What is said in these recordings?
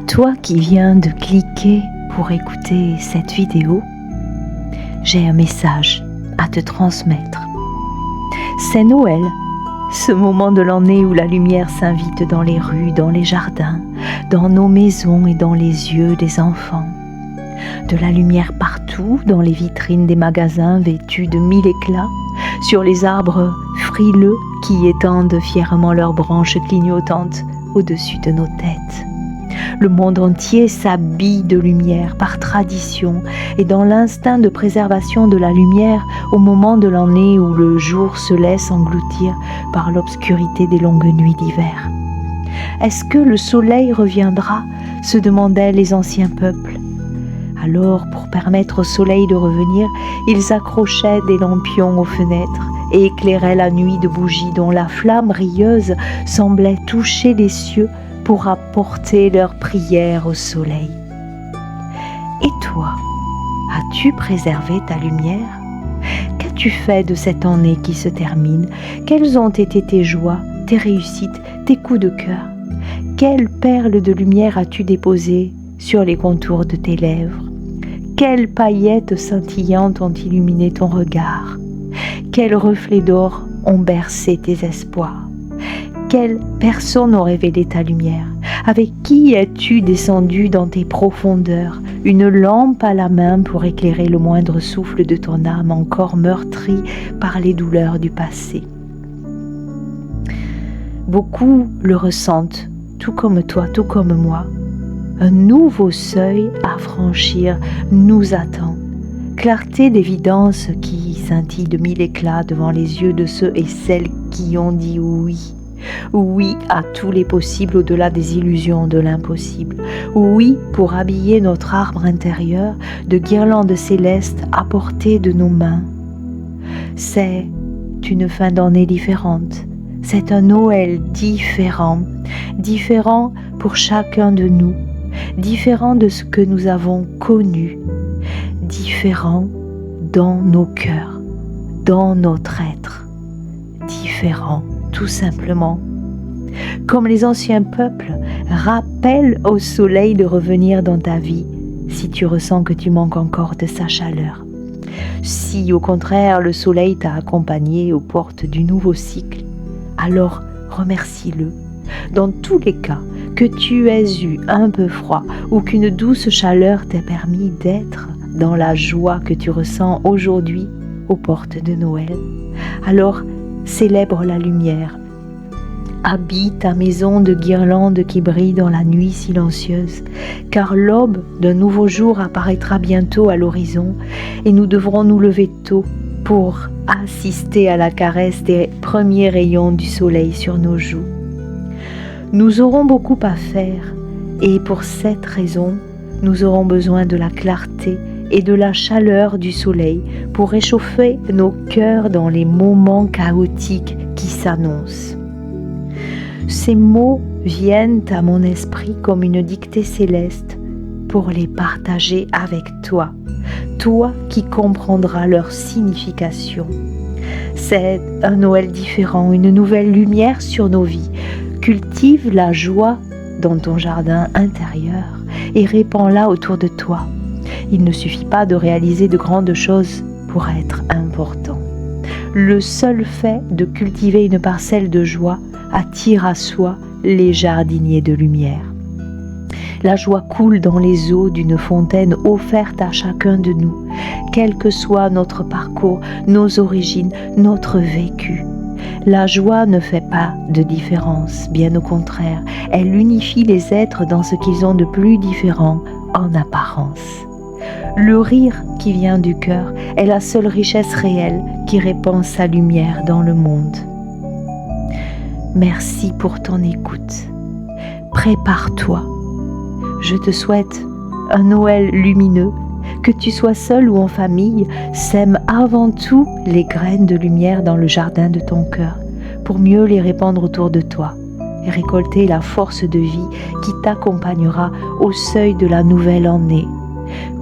toi qui viens de cliquer pour écouter cette vidéo, j'ai un message à te transmettre. C'est Noël, ce moment de l'année où la lumière s'invite dans les rues, dans les jardins, dans nos maisons et dans les yeux des enfants. De la lumière partout, dans les vitrines des magasins vêtus de mille éclats, sur les arbres frileux qui étendent fièrement leurs branches clignotantes au-dessus de nos têtes. Le monde entier s'habille de lumière par tradition et dans l'instinct de préservation de la lumière au moment de l'année où le jour se laisse engloutir par l'obscurité des longues nuits d'hiver. Est-ce que le soleil reviendra ? Se demandaient les anciens peuples. Alors, pour permettre au soleil de revenir, ils accrochaient des lampions aux fenêtres et éclairaient la nuit de bougies dont la flamme rieuse semblait toucher les cieux pour apporter leur prière au soleil. Et toi, as-tu préservé ta lumière ? Qu'as-tu fait de cette année qui se termine ? Quelles ont été tes joies, tes réussites, tes coups de cœur ? Quelles perles de lumière as-tu déposées sur les contours de tes lèvres ? Quelles paillettes scintillantes ont illuminé ton regard ? Quels reflets d'or ont bercé tes espoirs ? Quelle personne ont révélé ta lumière ? Avec qui es-tu descendu dans tes profondeurs, une lampe à la main pour éclairer le moindre souffle de ton âme encore meurtrie par les douleurs du passé ? Beaucoup le ressentent, tout comme toi, tout comme moi. Un nouveau seuil à franchir nous attend. Clarté d'évidence qui scintille de mille éclats devant les yeux de ceux et celles qui ont dit oui. Oui à tous les possibles au-delà des illusions de l'impossible. Oui pour habiller notre arbre intérieur de guirlandes célestes à portée de nos mains. C'est une fin d'année différente. C'est un Noël différent. Différent pour chacun de nous. Différent de ce que nous avons connu. Différent dans nos cœurs, dans notre être. Différent. Tout simplement. Comme les anciens peuples, rappelle au soleil de revenir dans ta vie si tu ressens que tu manques encore de sa chaleur. Si au contraire le soleil t'a accompagné aux portes du nouveau cycle, alors remercie-le. Dans tous les cas, que tu aies eu un peu froid ou qu'une douce chaleur t'ait permis d'être dans la joie que tu ressens aujourd'hui aux portes de Noël, alors célèbre la lumière. Habille ta maison de guirlandes qui brillent dans la nuit silencieuse, car l'aube d'un nouveau jour apparaîtra bientôt à l'horizon et nous devrons nous lever tôt pour assister à la caresse des premiers rayons du soleil sur nos joues. Nous aurons beaucoup à faire et pour cette raison, nous aurons besoin de la clarté et de la chaleur du soleil pour réchauffer nos cœurs dans les moments chaotiques qui s'annoncent. Ces mots viennent à mon esprit comme une dictée céleste pour les partager avec toi, toi qui comprendras leur signification. C'est un Noël différent, une nouvelle lumière sur nos vies. Cultive la joie dans ton jardin intérieur et répands-la autour de toi. Il ne suffit pas de réaliser de grandes choses pour être important. Le seul fait de cultiver une parcelle de joie attire à soi les jardiniers de lumière. La joie coule dans les eaux d'une fontaine offerte à chacun de nous, quel que soit notre parcours, nos origines, notre vécu. La joie ne fait pas de différence, bien au contraire, elle unifie les êtres dans ce qu'ils ont de plus différent en apparence. Le rire qui vient du cœur est la seule richesse réelle qui répand sa lumière dans le monde. Merci pour ton écoute. Prépare-toi. Je te souhaite un Noël lumineux. Que tu sois seul ou en famille, sème avant tout les graines de lumière dans le jardin de ton cœur pour mieux les répandre autour de toi et récolter la force de vie qui t'accompagnera au seuil de la nouvelle année.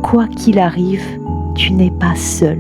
Quoi qu'il arrive, tu n'es pas seul.